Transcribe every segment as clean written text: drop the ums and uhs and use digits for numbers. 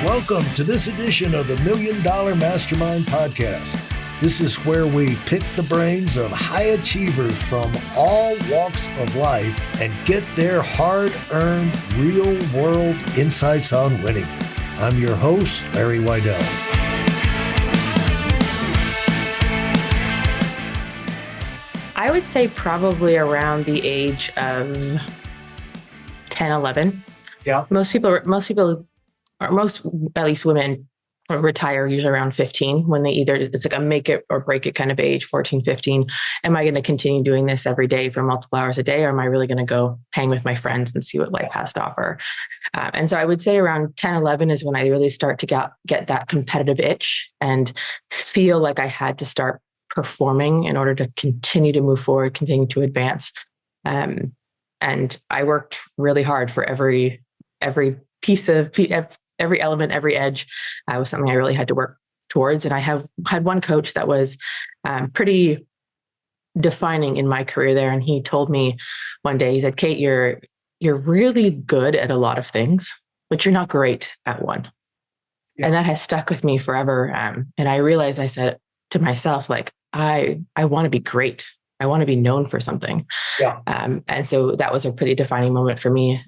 Welcome to this edition of the Million Dollar Mastermind podcast. This is where we pick the brains of high achievers from all walks of life and get their hard-earned, real-world insights on winning. I'm your host, Larry Weidel. I would say probably around the age of 10, 11. Yeah. Most people, or most, at least women, retire usually around 15 when they it's like a make it or break it kind of age, 14, 15. Am I going to continue doing this every day for multiple hours a day? Or am I really going to go hang with my friends and see what life has to offer? And so I would say around 10, 11 is when I really start to get that competitive itch and feel like I had to start performing in order to continue to move forward, continue to advance. And I worked really hard for every piece of every element, every edge was something I really had to work towards. And I have had one coach that was pretty defining in my career there. And he told me one day, he said, "Kate, you're really good at a lot of things, but you're not great at one." Yeah. And that has stuck with me forever. And I realized, I said to myself, like, I want to be great. I want to be known for something. Yeah. And so that was a pretty defining moment for me.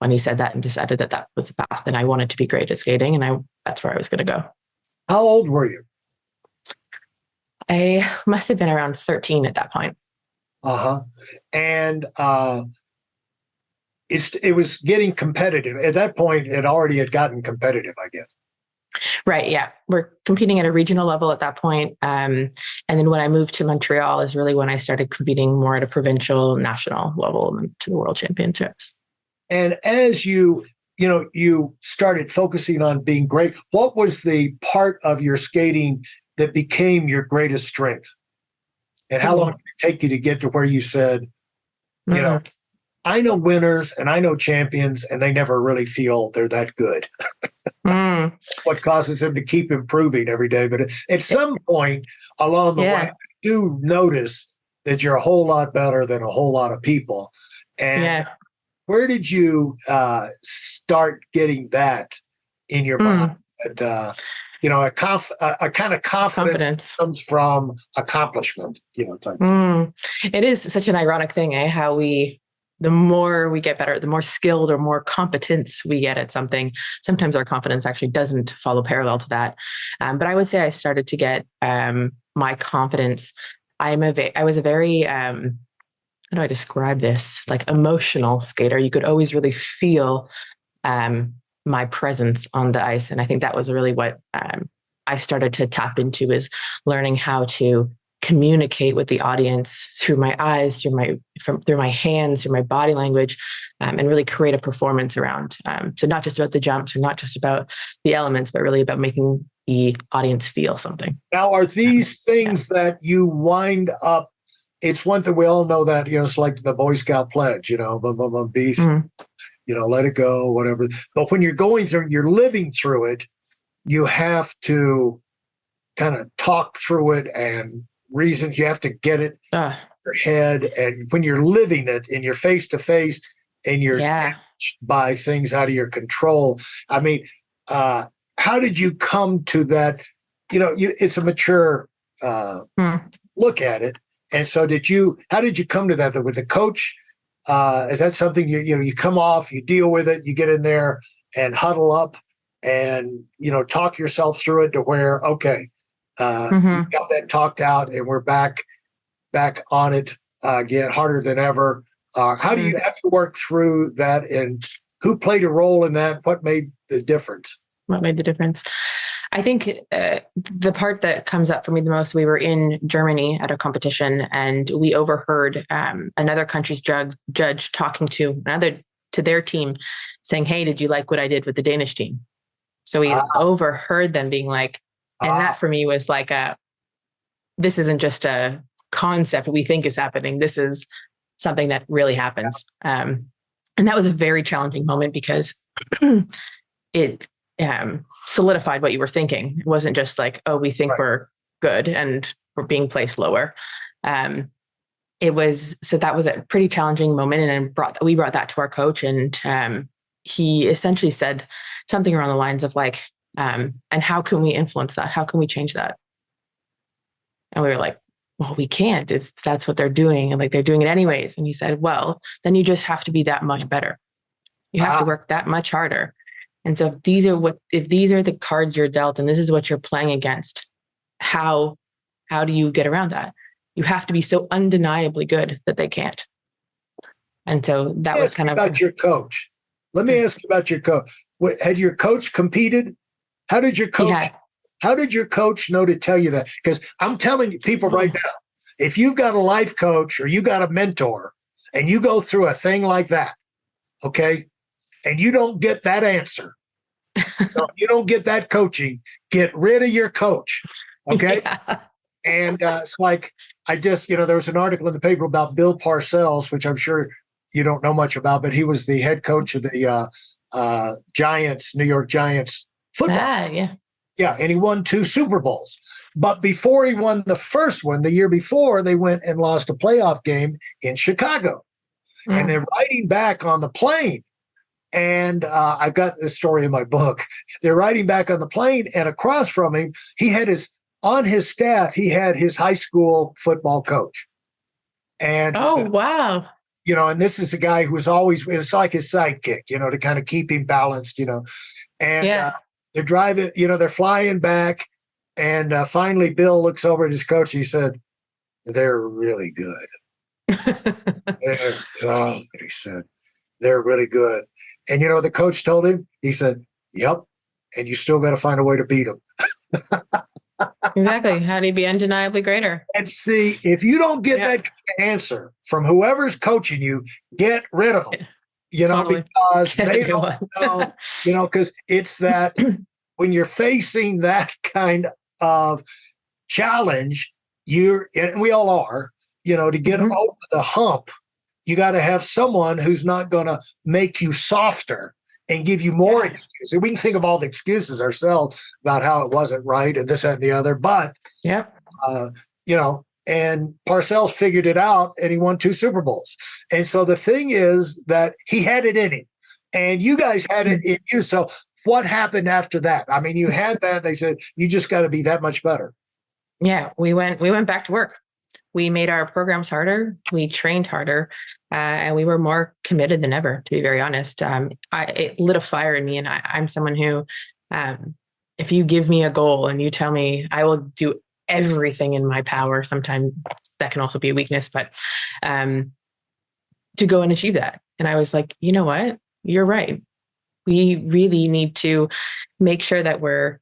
When he said that and decided that was the path and I wanted to be great at skating and that's where I was going to go. How old were you? I must have been around 13 at that point. And it was getting competitive. At that point, it already had gotten competitive, I guess. Right. Yeah. We're competing at a regional level at that point. And then when I moved to Montreal is really when I started competing more at a provincial, national level and to the World Championships. And as you started focusing on being great, what was the part of your skating that became your greatest strength? And how long did it take you to get to where you said, I know winners and I know champions and they never really feel they're that good. What causes them to keep improving every day. But at some point along the way, you do notice that you're a whole lot better than a whole lot of people. And where did you start getting that in your mind? And, a kind of confidence comes from accomplishment. It is such an ironic thing, how the more we get better, the more skilled or more competence we get at something. Sometimes our confidence actually doesn't follow parallel to that. But I would say I started to get my confidence. I was a very how do I describe this? Like emotional skater. You could always really feel my presence on the ice. And I think that was really what I started to tap into, is learning how to communicate with the audience through my eyes, through my hands, through my body language, and really create a performance around. So not just about the jumps or not just about the elements, but really about making the audience feel something. Now, are these things that you wind up? It's one thing we all know that, it's like the Boy Scout pledge, be, let it go, whatever. But when you're going through, you're living through it, you have to kind of talk through it and reasons. You have to get it in your head. And when you're living it and you're face to face and you're damaged by things out of your control. I mean, how did you come to that? It's a mature look at it. And so how did you come to that? With the coach, is that something you come off, you deal with it, you get in there and huddle up and, talk yourself through it to where, okay, we got that talked out and we're back on it again, harder than ever. How do you have to work through that, and who played a role in that? What made the difference? I think the part that comes up for me the most, we were in Germany at a competition and we overheard another country's judge talking to their team saying, "Hey, did you like what I did with the Danish team?" So we overheard them being like, and that for me was like this isn't just a concept we think is happening. This is something that really happens. And that was a very challenging moment because it solidified what you were thinking. It wasn't just like, oh, we think we're good and we're being placed lower. That was a pretty challenging moment. And we brought that to our coach, and he essentially said something around the lines of like, and how can we influence that? How can we change that? And we were like, well, we can't. That's what they're doing. And like, they're doing it anyways. And he said, well, then you just have to be that much better. You have to work that much harder. And so if these are the cards you're dealt and this is what you're playing against, how do you get around that? You have to be so undeniably good that they can't. And so that was kind of about your coach. Let me ask you about your coach. Had your coach competed? How did your coach know to tell you that? Because I'm telling you, people right now, if you've got a life coach or you got a mentor and you go through a thing like that, okay, and you don't get that answer, you don't get that coaching, get rid of your coach, okay? Yeah. And it's like, there was an article in the paper about Bill Parcells, which I'm sure you don't know much about, but he was the head coach of the New York Giants football. Yeah, and he won 2 Super Bowls. But before he won the first one, the year before, they went and lost a playoff game in Chicago. And they're riding back on the plane. And I've got this story in my book. They're riding back on the plane, and across from him, on his staff, he had his high school football coach. And wow. And this is a guy who was always, it's like his sidekick, to kind of keep him balanced, and they're driving, they're flying back. And finally, Bill looks over at his coach. He said, they're really good. He said, they're really good. And, the coach told him, he said, yep. And you still got to find a way to beat them. Exactly. How do you be undeniably greater? And see, if you don't get that answer from whoever's coaching you, get rid of them. Totally. Because they don't know, because it's that when you're facing that kind of challenge, and we all are, to get over the hump, you got to have someone who's not going to make you softer and give you more excuses. We can think of all the excuses ourselves about how it wasn't right and this, that, and the other. But, and Parcells figured it out and he won 2 Super Bowls. And so the thing is that he had it in him and you guys had it in you. So what happened after that? I mean, you had that. They said, you just got to be that much better. Yeah, we went back to work. We made our programs harder. We trained harder, and we were more committed than ever, to be very honest. It lit a fire in me, and I'm someone who, if you give me a goal and you tell me, I will do everything in my power. Sometimes that can also be a weakness, but to go and achieve that. And I was like, you know what? You're right. We really need to make sure that we're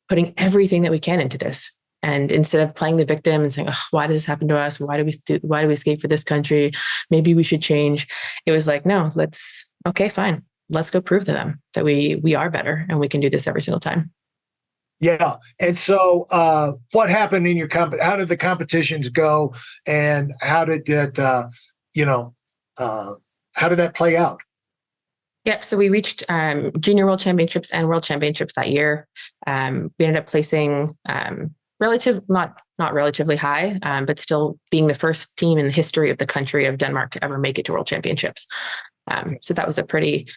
putting everything that we can into this. And instead of playing the victim and saying, oh, why does this happen to us? Why do we escape for this country? Maybe we should change. It was like, no, okay, fine. Let's go prove to them that we are better and we can do this every single time. Yeah. And so what happened in your company? How did the competitions go? And how did that, how did that play out? Yep. So we reached junior world championships and world championships that year. We ended up placing not relatively high, but still being the first team in the history of the country of Denmark to ever make it to world championships. So that was a pretty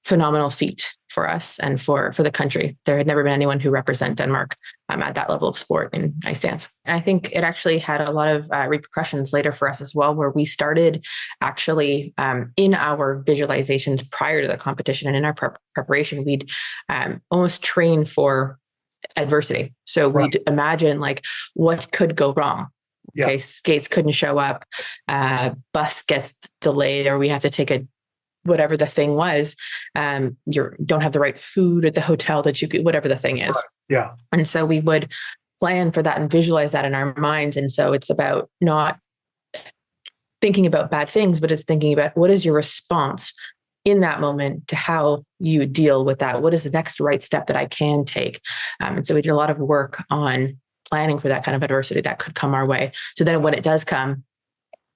phenomenal feat for us and for the country. There had never been anyone who represent Denmark at that level of sport in ice dance. And I think it actually had a lot of repercussions later for us as well, where we started actually in our visualizations prior to the competition and in our preparation, we'd almost train for adversity. So we'd imagine like what could go wrong. Okay, skates couldn't show up, bus gets delayed, or we have to take whatever the thing was. You don't have the right food at the hotel that you could, whatever the thing is. Right. Yeah. And so we would plan for that and visualize that in our minds. And so it's about not thinking about bad things, but it's thinking about what is your response in that moment to how you deal with that. What is the next right step that I can take? And so we did a lot of work on planning for that kind of adversity that could come our way. So then when it does come,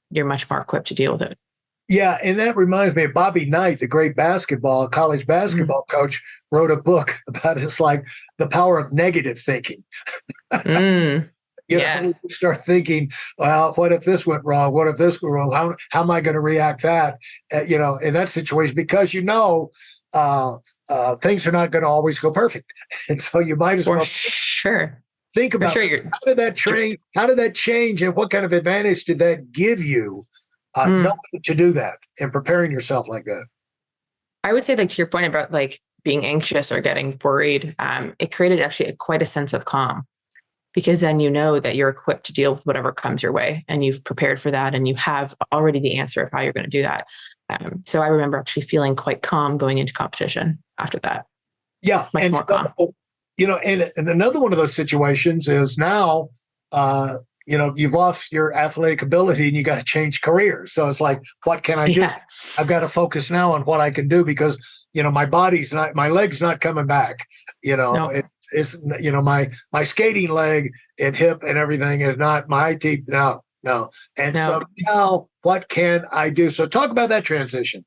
you're much more equipped to deal with it. Yeah. And that reminds me of Bobby Knight, the great college basketball coach, wrote a book about it's like the power of negative thinking. Yeah. You start thinking, well, what if this went wrong? What if this went wrong? How am I going to react that, in that situation? Because things are not going to always go perfect. And so you might as For well sure. think For about sure. how did that train? How did that change? And what kind of advantage did that give you knowing to do that and preparing yourself like that? I would say, like, to your point about like being anxious or getting worried, it created actually quite a sense of calm, because then you know that you're equipped to deal with whatever comes your way, and you've prepared for that, and you have already the answer of how you're going to do that. So I remember actually feeling quite calm going into competition after that. Yeah, Much more calm. And another one of those situations is now, you've lost your athletic ability and you got to change careers. So it's like, what can I do? I've got to focus now on what I can do because, my leg's not coming back. No. It's my skating leg and hip and everything is not my teeth. No. And so now what can I do? So talk about that transition.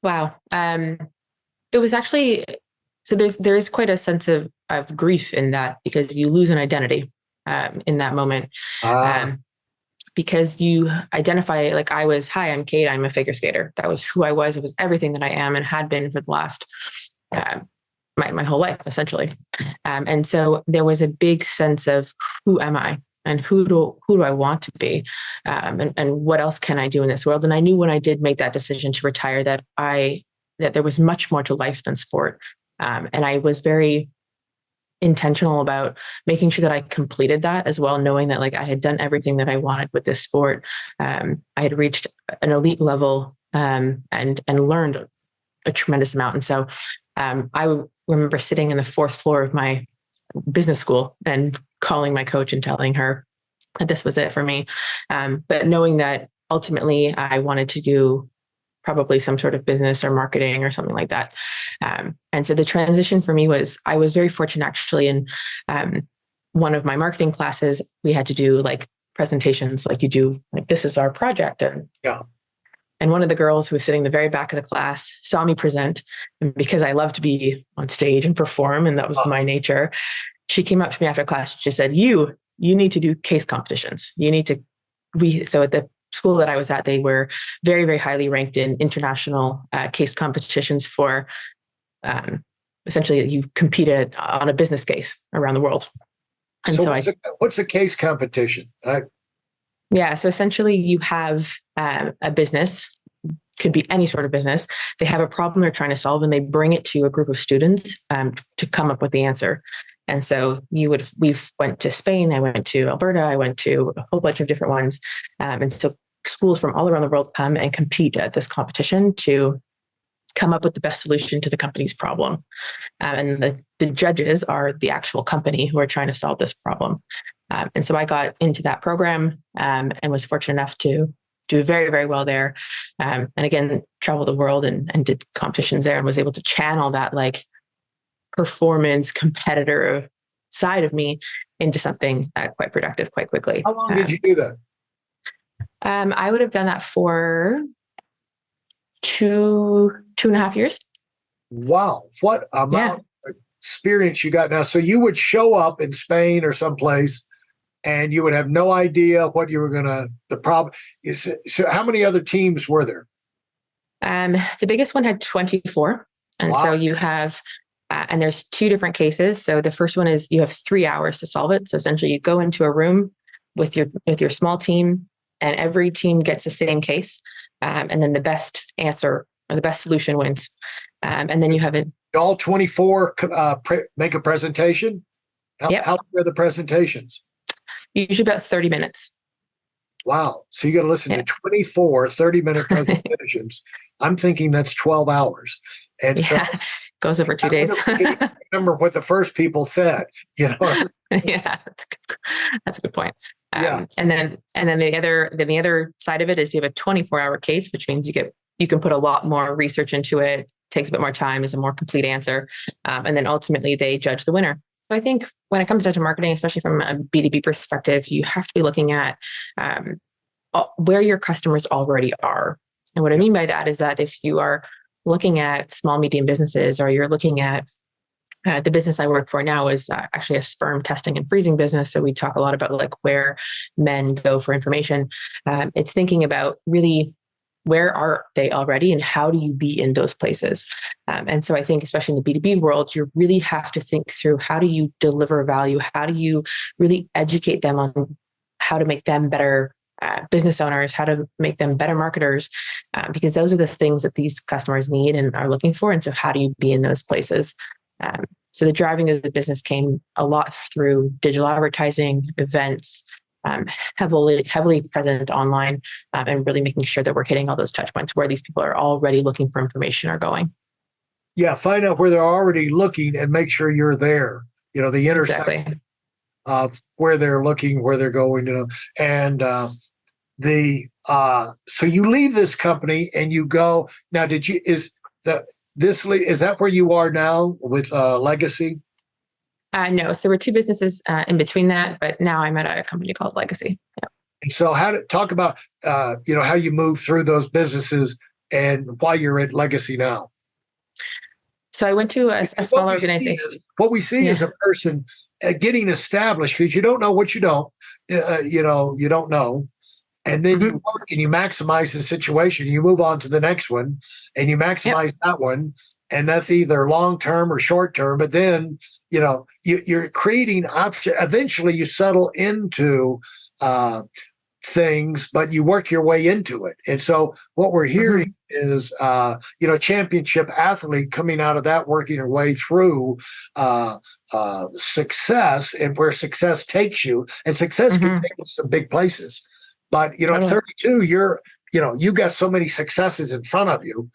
Wow. It was actually, so there is quite a sense of grief in that, because you lose an identity in that moment. Because you identify, like, hi, I'm Kate, I'm a figure skater. That was who I was. It was everything that I am and had been for the last, my whole life, essentially. And so there was a big sense of, who am I? And who do I want to be? And what else can I do in this world? And I knew when I did make that decision to retire that there was much more to life than sport. And I was very intentional about making sure that I completed that as well, knowing that, like, I had done everything that I wanted with this sport. I had reached an elite level and learned a tremendous amount. And so I remember sitting in the fourth floor of my business school and calling my coach and telling her that this was it for me. But knowing that ultimately I wanted to do probably some sort of business or marketing or something like that. And so the transition for me I was very fortunate, actually. In one of my marketing classes, we had to do like presentations, like you do, like, this is our project. And one of the girls who was sitting in the very back of the class saw me present. And because I love to be on stage and perform, and that was my nature, she came up to me after class. She said, you need to do case competitions. So at the school that I was at, they were very, very highly ranked in international case competitions for, essentially, you competed on a business case around the world. And so what's a case competition? Yeah. So essentially you have a business, could be any sort of business. They have a problem they're trying to solve, and they bring it to a group of students to come up with the answer. And so we went to Spain, I went to Alberta, I went to a whole bunch of different ones. And so schools from all around the world come and compete at this competition to come up with the best solution to the company's problem. And the judges are the actual company who are trying to solve this problem. And so I got into that program and was fortunate enough to do very, very well there. And again, traveled the world and did competitions there, and was able to channel that, like, performance competitor side of me into something quite productive quite quickly. How long did you do that? I would have done that for 2.5 years. Wow. What amount of experience you got now. So you would show up in Spain or someplace and you would have no idea what you were the problem is. So how many other teams were there? The biggest one had 24. And so you have, and there's two different cases. So the first one is you have 3 hours to solve it. So essentially you go into a room with your small team, and every team gets the same case. And then the best answer or the best solution wins. And then you have it. All 24 make a presentation? How long are the presentations? Usually about 30 minutes. Wow. So you got to listen to 24 30-minute presentations. I'm thinking that's 12 hours. And so goes over 2 days. I remember what the first people said, Yeah, that's a good point. And then the other side of it is you have a 24-hour case, which means you can put a lot more research into it. Takes a bit more time, is a more complete answer. And then ultimately they judge the winner. So I think when it comes down to marketing, especially from a B2B perspective, you have to be looking at where your customers already are. And what I mean by that is that if you are looking at small, medium businesses, or you're looking at the business I work for now is actually a sperm testing and freezing business. So we talk a lot about like where men go for information. It's thinking about really where are they already and how do you be in those places? And so I think, especially in the B2B world, you really have to think through how do you deliver value? How do you really educate them on how to make them better business owners, how to make them better marketers, because those are the things that these customers need and are looking for. And so how do you be in those places? So the driving of the business came a lot through digital advertising, events, heavily present online, and really making sure that we're hitting all those touch points where these people are already looking for information or going. Yeah, find out where they're already looking and make sure you're there. The intersection of where they're looking, where they're going. And so you leave this company and you go. Now, is that where you are now with Legacy? No, so there were two businesses in between that, but now I'm at a company called Legacy. Yeah. And so talk about, how you move through those businesses and why you're at Legacy now. So I went to a small organization. What we see is a person getting established because you don't know what you don't, you don't know. And then you work and you maximize the situation. You move on to the next one and you maximize that one. And that's either long-term or short-term, but then, you're creating options. Eventually you settle into things, but you work your way into it. And so what we're hearing is, championship athlete coming out of that, working her way through success and where success takes you. And success can take you to some big places. But, at 32, you've got so many successes in front of you.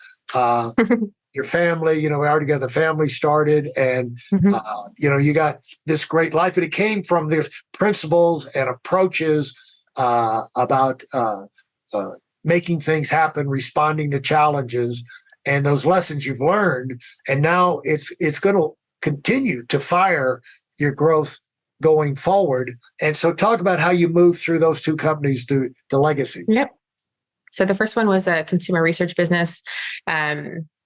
Your family, we already got the family started and, you got this great life. And it came from these principles and approaches about making things happen, responding to challenges, and those lessons you've learned. And now it's going to continue to fire your growth going forward. And so talk about how you move through those two companies to Legacy. Yep. So the first one was a consumer research business.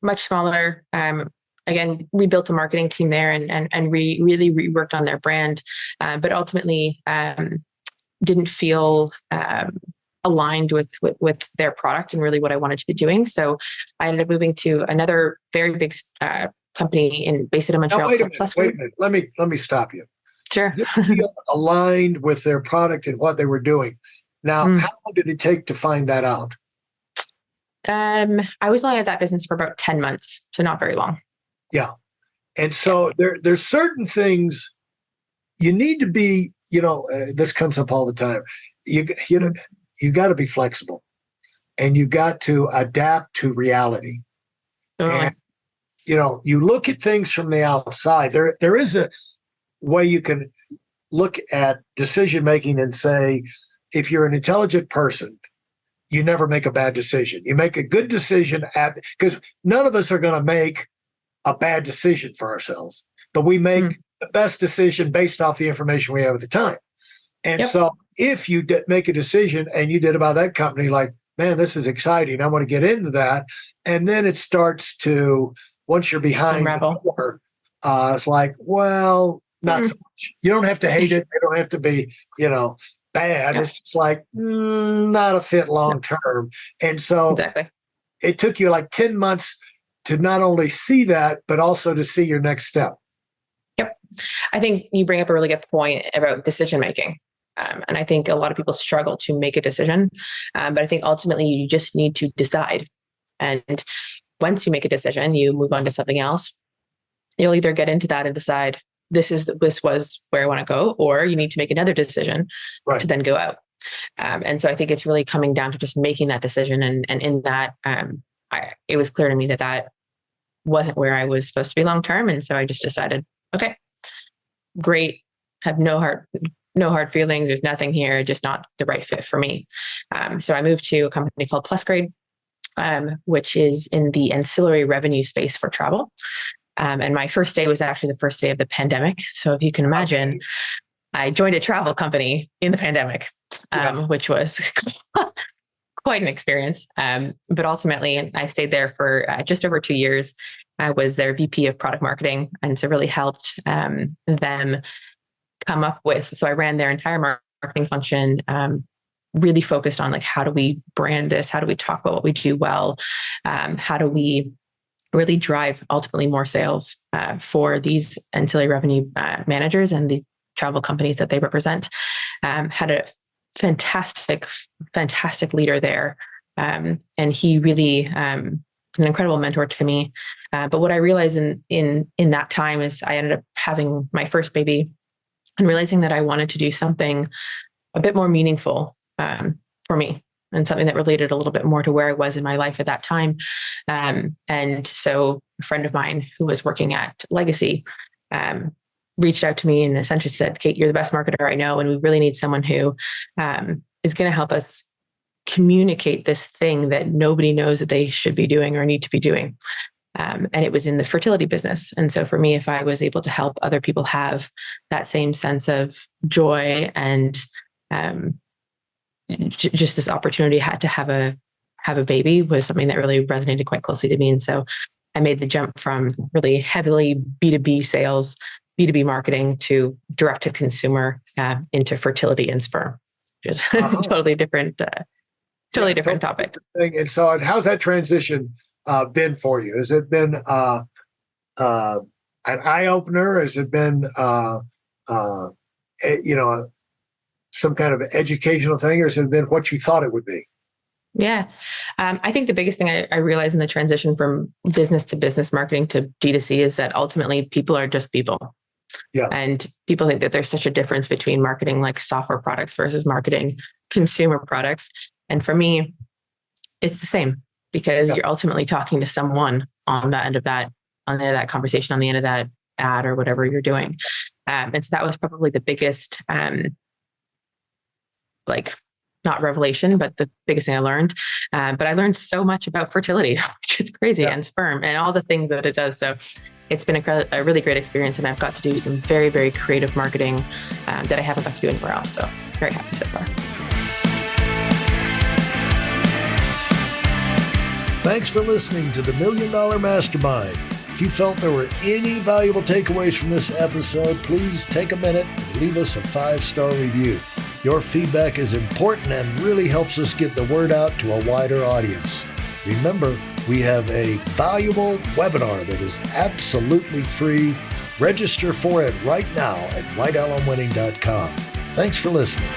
Much smaller. Again, we built a marketing team there and really reworked on their brand, but ultimately didn't feel aligned with their product and really what I wanted to be doing. So I ended up moving to another very big company based in Montreal. Now, wait a minute. Let me stop you. Sure. Feel aligned with their product and what they were doing. Now, how long did it take to find that out? I was only at that business for about 10 months, so not very long. Yeah. And so there's certain things you need to be, this comes up all the time. You got to be flexible and you got to adapt to reality. And, you look at things from the outside. There is a way you can look at decision-making and say, if you're an intelligent person, you never make a bad decision. You make a good decision because none of us are going to make a bad decision for ourselves, but we make the best decision based off the information we have at the time. And so if you make a decision and you did about that company, like, man, this is exciting, I want to get into that. And then it starts to, once you're behind the door, it's like, well, not so much. You don't have to hate it. They don't have to be, bad. It's just like not a fit long term. And so it took you like 10 months to not only see that, but also to see your next step. Yep. I think you bring up a really good point about decision making. And I think a lot of people struggle to make a decision. But I think ultimately you just need to decide. And once you make a decision, you move on to something else. You'll either get into that and decide, this was where I want to go, or you need to make another decision to then go out. And so I think it's really coming down to just making that decision. And in that, it was clear to me that wasn't where I was supposed to be long-term. And so I just decided, okay, great. Have no hard feelings. There's nothing here, just not the right fit for me. So I moved to a company called PlusGrade, which is in the ancillary revenue space for travel. And my first day was actually the first day of the pandemic. So if you can imagine, I joined a travel company in the pandemic, which was quite an experience. But ultimately, I stayed there for just over 2 years. I was their VP of product marketing. And so really helped them come up with, so I ran their entire marketing function, really focused on like, how do we brand this? How do we talk about what we do well? How do we really drive ultimately more sales for these ancillary revenue managers and the travel companies that they represent? Had a fantastic leader there. And he really an incredible mentor to me. But what I realized in that time is I ended up having my first baby and realizing that I wanted to do something a bit more meaningful for me, and something that related a little bit more to where I was in my life at that time. And so a friend of mine who was working at Legacy reached out to me and essentially said, Kate, you're the best marketer I know, and we really need someone who is going to help us communicate this thing that nobody knows that they should be doing or need to be doing. And it was in the fertility business. And so for me, if I was able to help other people have that same sense of joy and just this opportunity had to have a baby, was something that really resonated quite closely to me. And so I made the jump from really heavily B2B sales, B2B marketing, to direct to consumer into fertility and sperm, which is totally different topic. And so how's that transition been for you? Has it been an eye-opener? Has it been some kind of educational thing, or has it been what you thought it would be? Yeah. I think the biggest thing I realized in the transition from business to business marketing to D2C is that ultimately people are just people. Yeah. And people think that there's such a difference between marketing like software products versus marketing consumer products. And for me, it's the same, because you're ultimately talking to someone on the end of that conversation, on the end of that ad or whatever you're doing. And so that was probably the biggest, not revelation, but the biggest thing I learned. But I learned so much about fertility, which is crazy, and sperm and all the things that it does. So it's been a really great experience, and I've got to do some very, very creative marketing that I haven't got to do anywhere else. So very happy so far. Thanks for listening to the Million Dollar Mastermind. If you felt there were any valuable takeaways from this episode, please take a minute and leave us a 5-star review. Your feedback is important and really helps us get the word out to a wider audience. Remember, we have a valuable webinar that is absolutely free. Register for it right now at weidelonwinning.com. Thanks for listening.